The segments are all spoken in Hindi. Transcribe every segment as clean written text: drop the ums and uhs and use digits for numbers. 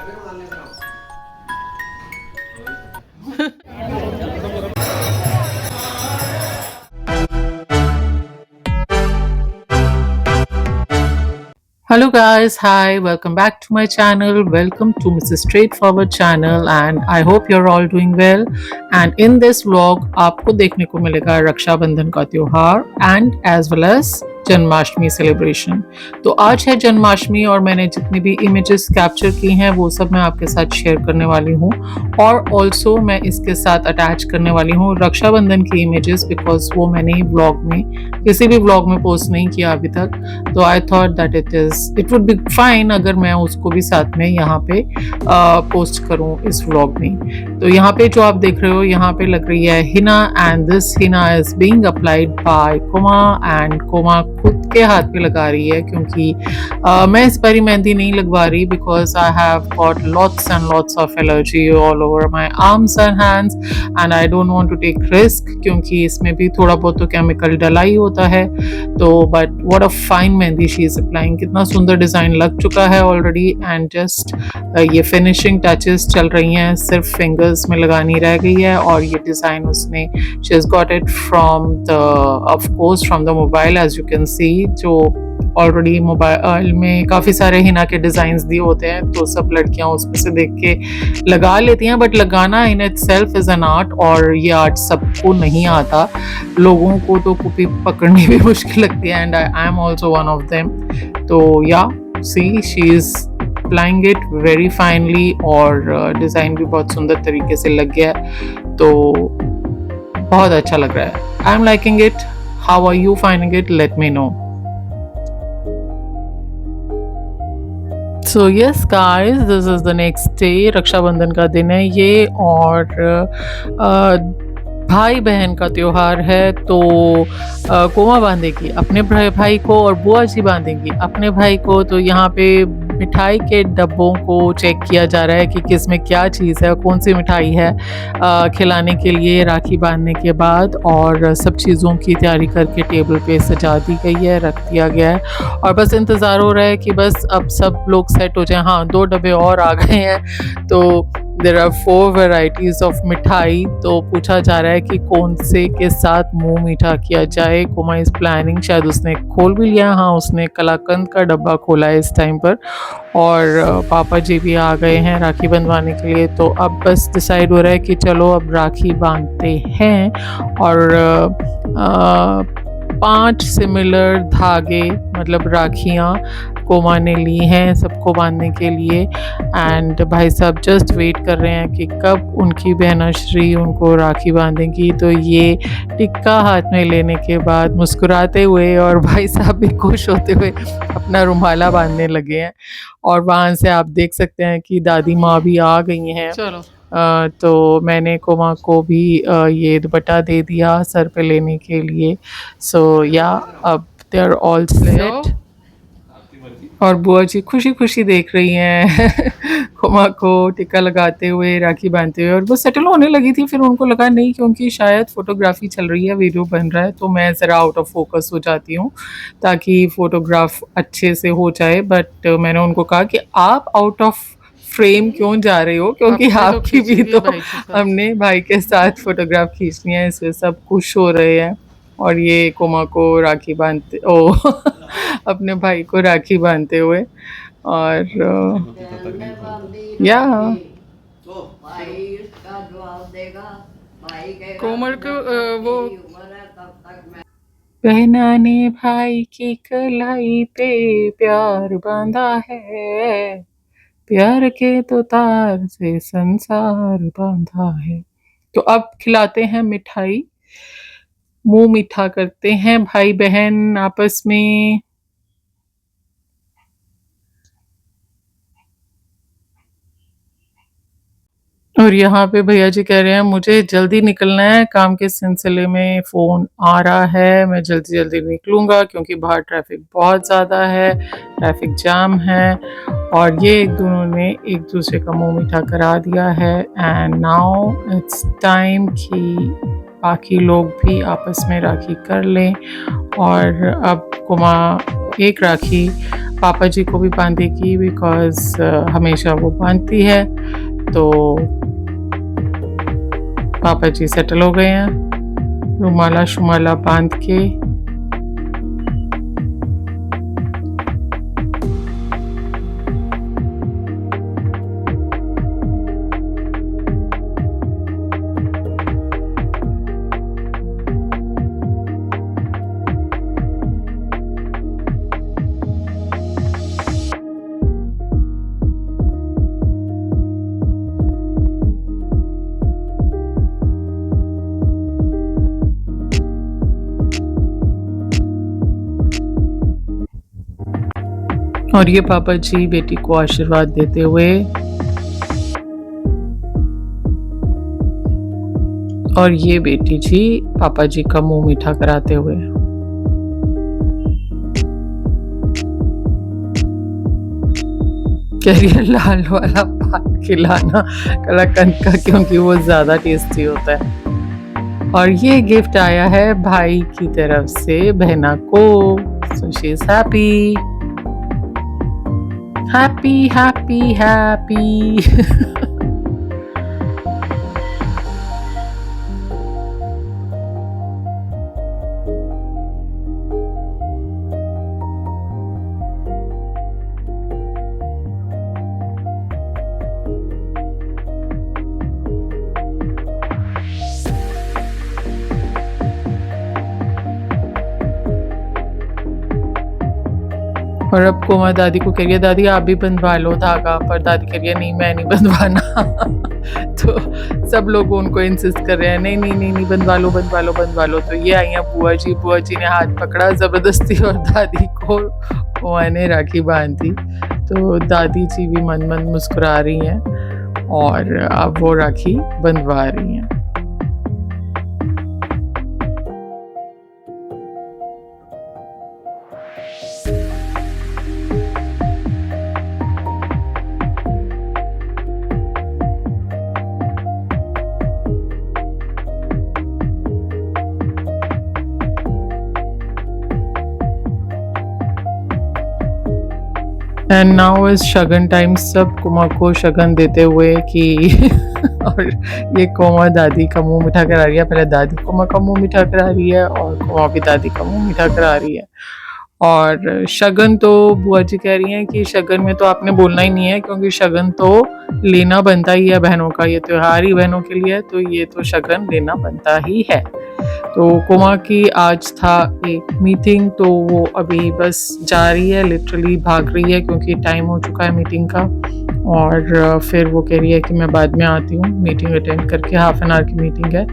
Hello guys, hi, welcome back to my channel. Welcome to Mrs. Straightforward channel and I hope you're all doing well. And in this vlog आपको देखने को मिलेगा रक्षाबंधन का त्योहार and as well as Janmashtami celebration. तो आज है जन्माष्टमी और मैंने जितनी भी इमेजेस कैप्चर की हैं वो सब मैं आपके साथ शेयर करने वाली हूँ और ऑल्सो मैं इसके साथ अटैच करने वाली हूँ रक्षाबंधन की इमेजेस बिकॉज वो मैंने व्लॉग में किसी भी व्लॉग में पोस्ट नहीं किया अभी तक। तो I thought that it would be fine अगर मैं उसको भी साथ में यहाँ पे पोस्ट करूँ इस व्लॉग में। तो यहाँ पे जो आप देख रहे हो यहाँ पे लग रही है हिना एंड दिस हिना is being applied by Koma and Koma खुद के हाथ पे लगा रही है क्योंकि मैं इस बारी मेहंदी नहीं लगवा रही because I have got lots and lots of allergy all over my arms and hands and I don't want to take risk क्योंकि इसमें भी थोड़ा बहुत तो केमिकल डला ही होता है। तो but what a fine mehndi she is applying, कितना सुंदर डिजाइन लग चुका है ऑलरेडी एंड जस्ट ये फिनिशिंग टचेस चल रही हैं, सिर्फ फिंगर्स में लगानी रह गई है। और ये डिजाइन उसने she has got it from the of course from the mobile as you can see, जो ऑलरेडी मोबाइल में काफ़ी सारे हिना के डिज़ाइंस दिए होते हैं तो सब लड़कियां उसमें से देख के लगा लेती हैं। बट लगाना in it self is an art और ये आर्ट सबको नहीं आता, लोगों को तो कॉपी पकड़नी भी मुश्किल लगती है and I am also one of them. तो या see she is applying it very finally और डिज़ाइन भी बहुत सुंदर तरीके से लग गया है, तो बहुत अच्छा लग रहा है। I am liking it, how are you finding it, let me know. So yes guys, this is the next day, Rakshabandhan का दिन है ये और भाई बहन का त्योहार है। तो कोमा बांधेगी अपने भाई को और बुआ जी बांधेंगी अपने भाई को। तो यहाँ पे मिठाई के डब्बों को चेक किया जा रहा है कि किस में क्या चीज़ है, कौन सी मिठाई है खिलाने के लिए राखी बांधने के बाद। और सब चीज़ों की तैयारी करके टेबल पे सजा दी गई है, रख दिया गया है और बस इंतज़ार हो रहा है कि बस अब सब लोग सेट हो जाएं। हाँ, 2 डब्बे और आ गए हैं। तो देयर आर 4 वेराइटीज़ ऑफ मिठाई। तो पूछा जा रहा है कि कौन से के साथ मुंह मीठा किया जाए। कोमा इज़ प्लानिंग, शायद उसने खोल भी लिया, हाँ उसने कलाकंद का डब्बा खोला है इस टाइम पर। और पापा जी भी आ गए हैं राखी बंधवाने के लिए। तो अब बस डिसाइड हो रहा है कि चलो अब राखी बांधते हैं। और 5 सिमिलर धागे मतलब राखियाँ कोमा ने ली हैं सबको बांधने के लिए एंड भाई साहब जस्ट वेट कर रहे हैं कि कब उनकी बहनाश्री उनको राखी बांधेंगी। तो ये टिक्का हाथ में लेने के बाद मुस्कुराते हुए और भाई साहब भी खुश होते हुए अपना रुमाला बांधने लगे हैं। और वहाँ से आप देख सकते हैं कि दादी माँ भी आ गई हैं। चलो तो मैंने कोमा को भी ये दुपट्टा दे दिया सर पे लेने के लिए। सो या अब दे आर ऑल सेट और बुआ जी खुशी खुशी देख रही हैं कोमा को टिक्का लगाते हुए राखी बांधते हुए। और वो सेटल होने लगी थी, फिर उनको लगा नहीं क्योंकि शायद फ़ोटोग्राफी चल रही है, वीडियो बन रहा है, तो मैं ज़रा आउट ऑफ फोकस हो जाती हूँ ताकि फ़ोटोग्राफ अच्छे से हो जाए। बट मैंने उनको कहा कि आप आउट ऑफ फ्रेम क्यों जा रहे हो, क्योंकि आपकी भी तो हमने भाई के साथ फ़ोटोग्राफ खींचनी है। इसमें सब खुश हो रहे हैं और ये कोमा को राखी बांधते अपने भाई को राखी बांधते हुए। और या कोमल को वो बहना ने भाई की कलाई पे प्यार बांधा है, प्यार के तो तार से संसार बांधा है। तो अब खिलाते हैं मिठाई, मुंह मीठा करते हैं भाई बहन आपस में। और यहाँ पे भैया जी कह रहे हैं मुझे जल्दी निकलना है, काम के सिलसिले में फ़ोन आ रहा है, मैं जल्दी जल्दी निकलूँगा क्योंकि बाहर ट्रैफिक बहुत ज़्यादा है, ट्रैफिक जाम है। और ये दोनों ने एक दूसरे का मुंह मीठा करा दिया है एंड नाउ इट्स टाइम कि बाकी लोग भी आपस में राखी कर लें। और अब कोमा एक राखी पापा जी को भी बांधेगी बिकॉज हमेशा वो बांधती है। तो पापा जी सेटल हो गए हैं रुमाला शुमाला बांध के। और ये पापा जी बेटी को आशीर्वाद देते हुए, और ये बेटी जी पापा जी का मुंह मीठा कराते हुए। कह रही है लाल वाला पान खिलाना कलाकंद का, क्योंकि वो ज्यादा टेस्टी होता है। और ये गिफ्ट आया है भाई की तरफ से बहना को, so she is happy happy happy happy. और अब कोमा दादी को कह रही है दादी आप भी बंधवा लो धागा, पर दादी कह रही है नहीं मैं नहीं बंधवाना। तो सब लोग उनको इंसिस्ट कर रहे हैं नहीं नहीं नहीं नहीं बंधवा लो बंधवा लो बंधवा लो। तो ये आई हैं बुआ जी ने हाथ पकड़ा जबरदस्ती और दादी को कोमा ने राखी बांधी। तो दादी जी भी मन मन मुस्कुरा रही हैं और अब वो राखी बंधवा रही हैं। And now is Shagun time. सब कोमा को शगन देते हुए कि और ये कोमा दादी का मुंह मीठा करा रही है। पहले दादी कोमा का मुंह मीठा करा रही है और कोमा भी दादी का मुंह मीठा करा रही है। और शगन तो बुआ जी कह रही हैं कि शगन में तो आपने बोलना ही नहीं है, क्योंकि शगन तो लेना बनता ही है बहनों का, ये त्योहार ही बहनों के लिए है, तो ये तो शगन लेना बनता ही है। तो कोमा की आज था एक मीटिंग, तो वो अभी बस जा रही है, लिटरली भाग रही है क्योंकि टाइम हो चुका है मीटिंग का। और फिर वो कह रही है कि मैं बाद में आती हूँ, मीटिंग अटेंड करके, हाफ एन आवर की मीटिंग है।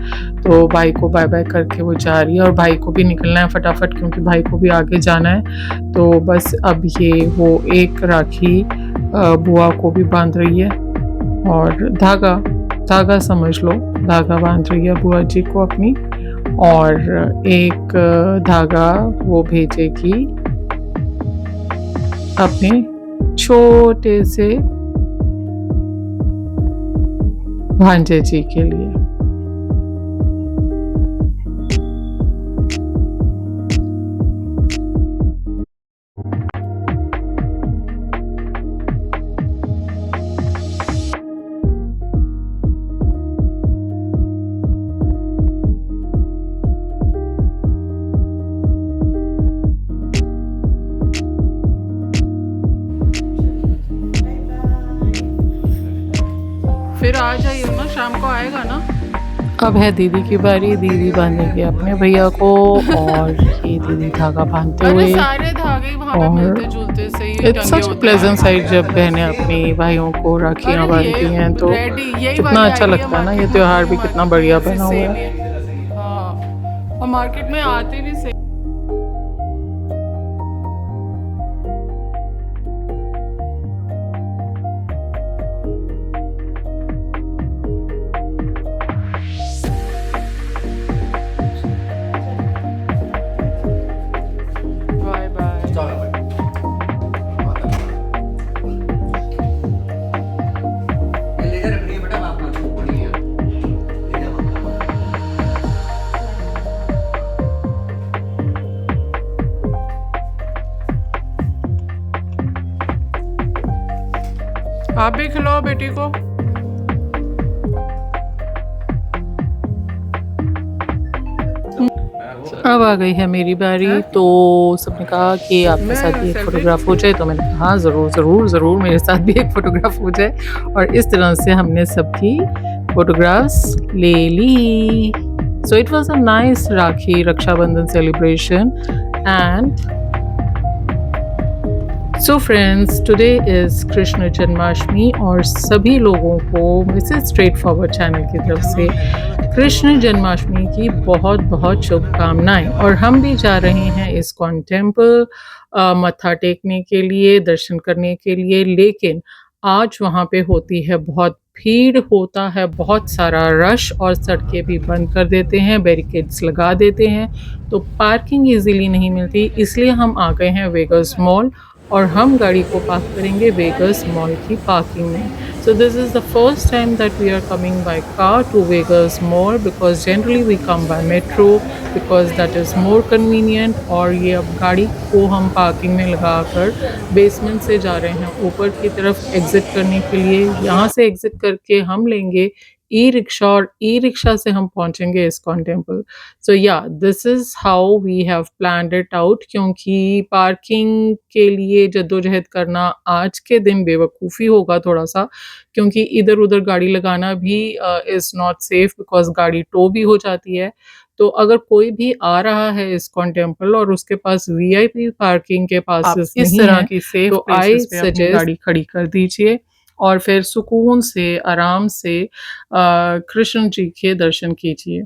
तो भाई को बाय बाय करके वो जा रही है और भाई को भी निकलना है फटाफट क्योंकि भाई को भी आगे जाना है। तो बस अब ये वो एक राखी बुआ को भी बांध रही है और धागा समझ लो, धागा बांध रही है बुआ जी को अपनी, और एक धागा वो भेजेगी अपने छोटे से भांजे जी के लिए। फिर आ जाइए ना, शाम को आएगा ना। अब है दीदी की बारी, दीदी बांधेगी अपने भैया को और ये दीदी धागा बांधते हुए। सारे धागे वहाँ पे मिलते जुलते से ही इट्स सच प्लेजेंट साइड जब बहनें अपनी भाइयों को राखियाँ बांधती हैं तो कितना अच्छा लगता है ना। ये त्योहार भी कितना बढ़िया बना हुआ है। हाँ, और मार्केट में आते भी सही। आप भी खिलाओ बेटी को। अब आ गई है मेरी बारी, तो सबने कहा कि आपके साथ भी एक फोटोग्राफ हो जाए, तो मैंने कहा हाँ ज़रूर ज़रूर ज़रूर मेरे साथ भी एक फ़ोटोग्राफ हो जाए। और इस तरह से हमने सबकी फ़ोटोग्राफ्स ले ली। So it was a nice Rakhi Rakshabandhan celebration and so friends, today is Krishna Janmashtami और सभी लोगों को मिसेस स्ट्रेट फॉरवर्ड चैनल की तरफ से कृष्ण जन्माष्टमी की बहुत बहुत शुभकामनाएं। और हम भी जा रहे हैं इस्कॉन टेम्पल मत्था टेकने के लिए, दर्शन करने के लिए। लेकिन आज वहाँ पे होती है बहुत भीड़, होता है बहुत सारा रश और सड़कें भी बंद कर देते हैं, बैरिकेड्स लगा देते हैं, तो पार्किंग इजीली नहीं मिलती। इसलिए हम आ गए हैं वेगस मॉल और हम गाड़ी को पार्क करेंगे वेगस मॉल की पार्किंग में। So this is the first time that we are coming by car to Vegas Mall because generally we come by metro because that is more convenient। और ये अब गाड़ी को हम पार्किंग में लगाकर बेसमेंट से जा रहे हैं ऊपर की तरफ एग्जिट करने के लिए। यहाँ से एग्जिट करके हम लेंगे ई रिक्शा और ई रिक्शा से हम पहुंचेंगे ISKCON temple. So yeah this is how we have planned it out, क्योंकि पार्किंग के लिए जद्दोजहद करना आज के दिन बेवकूफ़ी होगा थोड़ा सा, क्योंकि इधर उधर गाड़ी लगाना भी इज़ नॉट सेफ बिकॉज गाड़ी टो भी हो जाती है। तो अगर कोई भी आ रहा है इस्कॉन टेम्पल और उसके पास वीआईपी पार्किंग के पास इस तरह की सेफ तो आई सजेस्ट गाड़ी खड़ी कर दीजिए और फिर सुकून से आराम से कृष्ण जी के दर्शन कीजिए।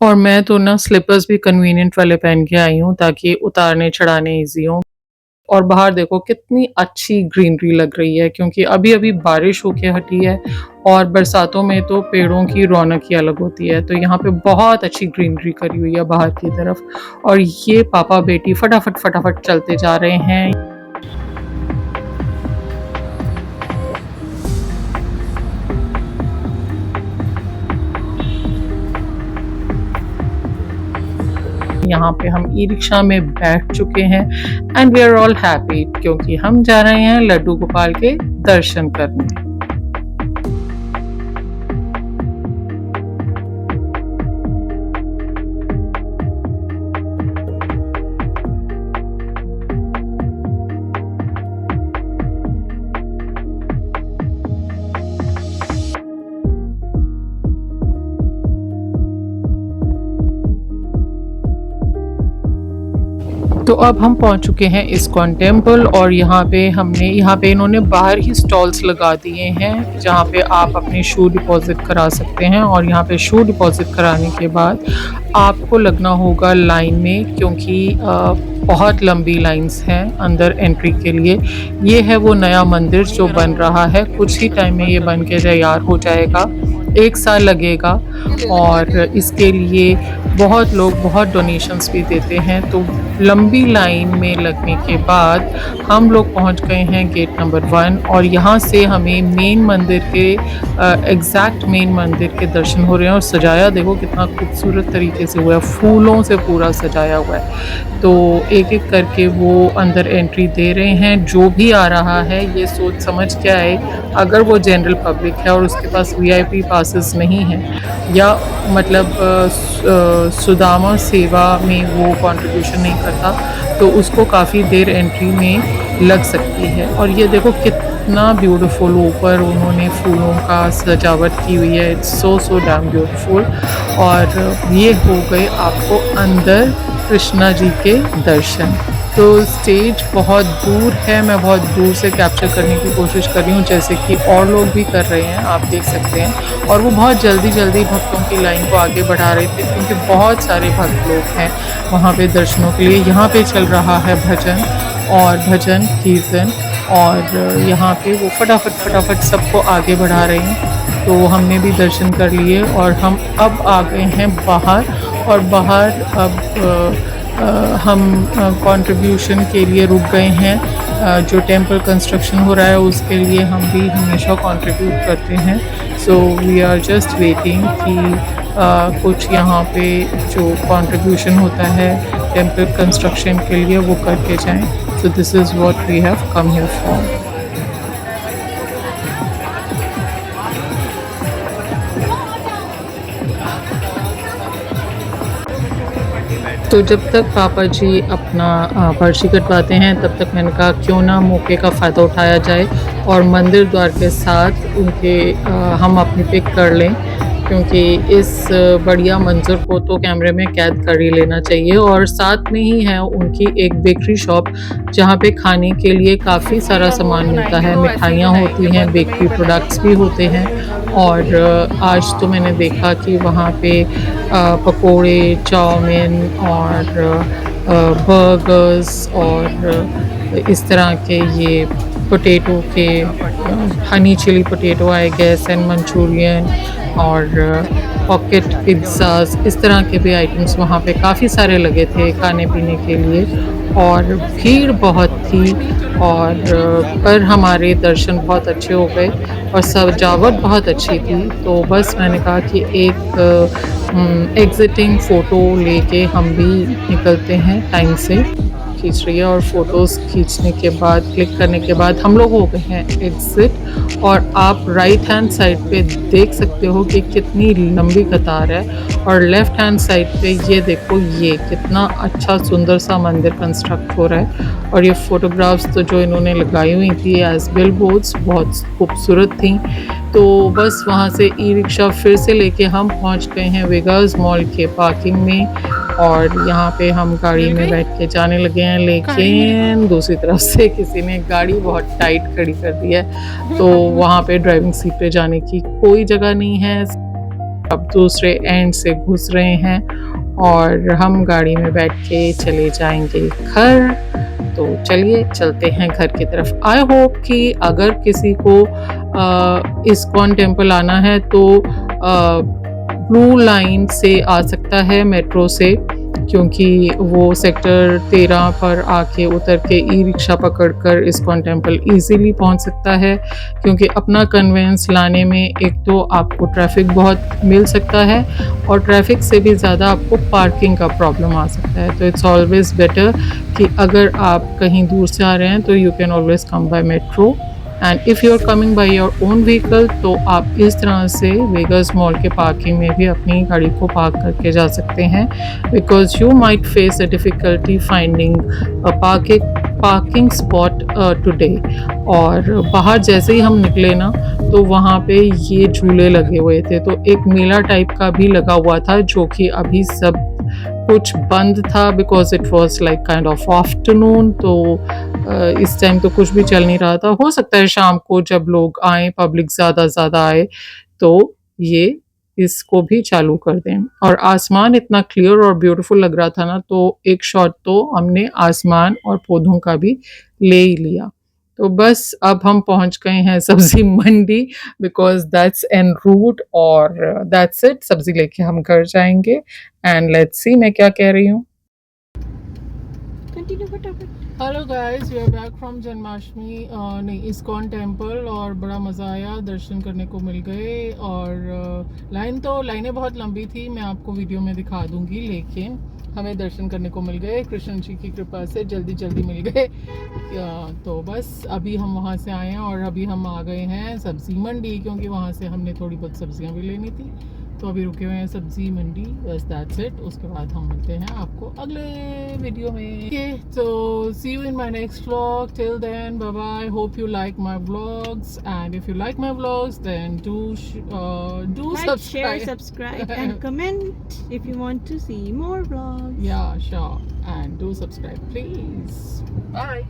और मैं तो ना स्लीपर्स भी कन्वीनियंट वाले पहन के आई हूँ ताकि उतारने चढ़ाने इजी हो। और बाहर देखो कितनी अच्छी ग्रीनरी लग रही है, क्योंकि अभी अभी बारिश होके हटी है और बरसातों में तो पेड़ों की रौनक ही अलग होती है। तो यहाँ पे बहुत अच्छी ग्रीनरी करी हुई है बाहर की तरफ। और ये पापा बेटी फटाफट फटाफट चलते जा रहे हैं। यहाँ पे हम ई रिक्शा में बैठ चुके हैं and we are all happy, क्योंकि हम जा रहे हैं लड्डू गोपाल के दर्शन करने। तो अब हम पहुंच चुके हैं इस्कॉन टेम्पल और यहाँ पे इन्होंने बाहर ही स्टॉल्स लगा दिए हैं जहाँ पे आप अपने शू डिपॉजिट करा सकते हैं। और यहाँ पे शू डिपॉजिट कराने के बाद आपको लगना होगा लाइन में, क्योंकि बहुत लंबी लाइंस हैं अंदर एंट्री के लिए। ये है वो नया मंदिर जो बन रहा है, कुछ ही टाइम में ये बन के तैयार हो जाएगा, 1 साल लगेगा। और इसके लिए बहुत लोग बहुत डोनेशंस भी देते हैं। तो लंबी लाइन में लगने के बाद हम लोग पहुंच गए हैं गेट नंबर 1 और यहाँ से हमें मेन मंदिर के एग्जैक्ट मेन मंदिर के दर्शन हो रहे हैं। और सजाया देखो कितना खूबसूरत तरीके से हुआ है, फूलों से पूरा सजाया हुआ है। तो एक एक करके वो अंदर एंट्री दे रहे हैं। जो भी आ रहा है ये सोच समझ के आए, अगर वो जनरल पब्लिक है और उसके पास वीआईपी पासेस नहीं है या मतलब सुदामा सेवा में वो कंट्रीब्यूशन नहीं करता, तो उसको काफ़ी देर एंट्री में लग सकती है। और ये देखो कितना ब्यूटीफुल ऊपर उन्होंने फूलों का सजावट की हुई है, इट्स सो डैम ब्यूटीफुल। और ये हो गए आपको अंदर कृष्णा जी के दर्शन। तो स्टेज बहुत दूर है, मैं बहुत दूर से कैप्चर करने की कोशिश कर रही हूँ, जैसे कि और लोग भी कर रहे हैं, आप देख सकते हैं। और वो बहुत जल्दी जल्दी भक्तों की लाइन को आगे बढ़ा रहे थे, क्योंकि बहुत सारे भक्त लोग हैं वहाँ पे दर्शनों के लिए। यहाँ पे चल रहा है भजन कीर्तन और यहाँ पे वो फटाफट सबको आगे बढ़ा रहे हैं। तो हमने भी दर्शन कर लिए और हम अब आ गए हैं बाहर। और बाहर अब हम कंट्रीब्यूशन के लिए रुक गए हैं। जो टेम्पल कंस्ट्रक्शन हो रहा है उसके लिए हम भी हमेशा कंट्रीब्यूट करते हैं। So we are just waiting कि कुछ यहाँ पे जो कंट्रीब्यूशन होता है टेम्पल कंस्ट्रक्शन के लिए वो करके जाएं। So this is what we have come here for. तो जब तक पापा जी अपना पर्ची कटवाते हैं तब तक मैंने कहा क्यों ना मौके का फ़ायदा उठाया जाए और मंदिर द्वार के साथ उनके हम अपनी पिक कर लें, क्योंकि इस बढ़िया मंज़र को तो कैमरे में कैद कर ही लेना चाहिए। और साथ में ही है उनकी एक बेकरी शॉप जहाँ पे खाने के लिए काफ़ी सारा सामान मिलता है, मिठाइयाँ होती हैं, बेकरी प्रोडक्ट्स भी होते हैं। और आज तो मैंने देखा कि वहाँ पे पकोड़े, चाउमीन और बर्गर्स और इस तरह के ये पोटैटो के honey chilli potato I guess and Manchurian और पॉकेट पिज़्ज़ाज़, इस तरह के भी आइटम्स वहाँ पे काफ़ी सारे लगे थे खाने पीने के लिए। और भीड़ बहुत थी और पर हमारे दर्शन बहुत अच्छे हो गए और सजावट बहुत अच्छी थी। तो बस मैंने कहा कि एक एग्ज़िटिंग फ़ोटो लेके हम भी निकलते हैं टाइम से। खींच रही है और फ़ोटोज़ खींचने के बाद क्लिक करने के बाद हम लोग हो गए हैं एग्ज़िट। और आप राइट हैंड साइड पे देख सकते हो कि कितनी लंबी कतार है और लेफ़्ट हैंड साइड पे ये देखो ये कितना अच्छा सुंदर सा मंदिर कंस्ट्रक्ट हो रहा है। और ये फ़ोटोग्राफ्स तो जो इन्होंने लगाई हुई थी एज़ बिल बोर्ड्स बहुत खूबसूरत थी। तो बस वहाँ से ई रिक्शा फिर से लेके हम पहुँच गए हैं वेगास मॉल के पार्किंग में और यहाँ पे हम गाड़ी में बैठ के जाने लगे हैं, लेकिन दूसरी तरफ से किसी ने गाड़ी बहुत टाइट खड़ी कर दी है, तो वहाँ पे ड्राइविंग सीट पे जाने की कोई जगह नहीं है। अब दूसरे एंड से घुस रहे हैं और हम गाड़ी में बैठ के चले जाएंगे घर। तो चलिए चलते हैं घर की तरफ। आई होप कि अगर किसी को इस्कॉन टेम्पल आना है तो ब्लू लाइन से आ सकता है मेट्रो से, क्योंकि वो सेक्टर 13 पर आके उतर के ई रिक्शा पकड़कर इस्कॉन टेम्पल इजीली पहुंच सकता है। क्योंकि अपना कन्वेंस लाने में एक तो आपको ट्रैफिक बहुत मिल सकता है और ट्रैफिक से भी ज़्यादा आपको पार्किंग का प्रॉब्लम आ सकता है। तो इट्स ऑलवेज़ बेटर कि अगर आप कहीं दूर से आ रहे हैं तो you can always come by metro. And if you are coming by your own vehicle तो आप इस तरह से वेगास मॉल के पार्किंग में भी अपनी गाड़ी को पार्क करके जा सकते हैं, because you might face a difficulty finding parking spot today. और बाहर जैसे ही हम निकले ना तो वहाँ पे ये झूले लगे हुए थे, तो एक मेला टाइप का भी लगा हुआ था जो कि अभी सब कुछ बंद था because it was like kind of afternoon. तो इस टाइम तो कुछ भी चल नहीं रहा था। हो सकता है शाम को जब लोग आए, पब्लिक ज़्यादा आए तो ये इसको भी चालू कर दें। और आसमान इतना क्लियर और ब्यूटीफुल लग रहा था ना, तो एक शॉट तो हमने आसमान और पौधों का भी ले ही लिया। तो बस अब हम पहुंच गए हैं सब्जी मंडी, बिकॉज दैट्स एन रूट और दैट्स इट। सब्जी लेके हम घर जाएंगे एंड लेट्स सी मैं क्या कह रही हूँ। Hello guys, we are back from Janmashtami नहीं इस्कॉन टेम्पल और बड़ा मज़ा आया, दर्शन करने को मिल गए। और लाइनें बहुत लंबी थी, मैं आपको वीडियो में दिखा दूंगी, लेकिन हमें दर्शन करने को मिल गए कृष्ण जी की कृपा से, जल्दी मिल गए। तो बस अभी हम वहाँ से आए हैं और अभी हम आ गए हैं सब्ज़ी मंडी, क्योंकि वहाँ से हमने थोड़ी बहुत सब्जियाँ भी लेनी थी। तो अभी रुके हुए हैं सब्जी मंडी, बस दैट्स इट। उसके बाद हम मिलते हैं आपको अगले वीडियो में। तो see you in my next vlog. Till then bye bye. Hope you like my vlogs and if you like my vlogs then do like, share, subscribe and comment if you want to see more vlogs. Yeah, sure. And do subscribe, please. Bye.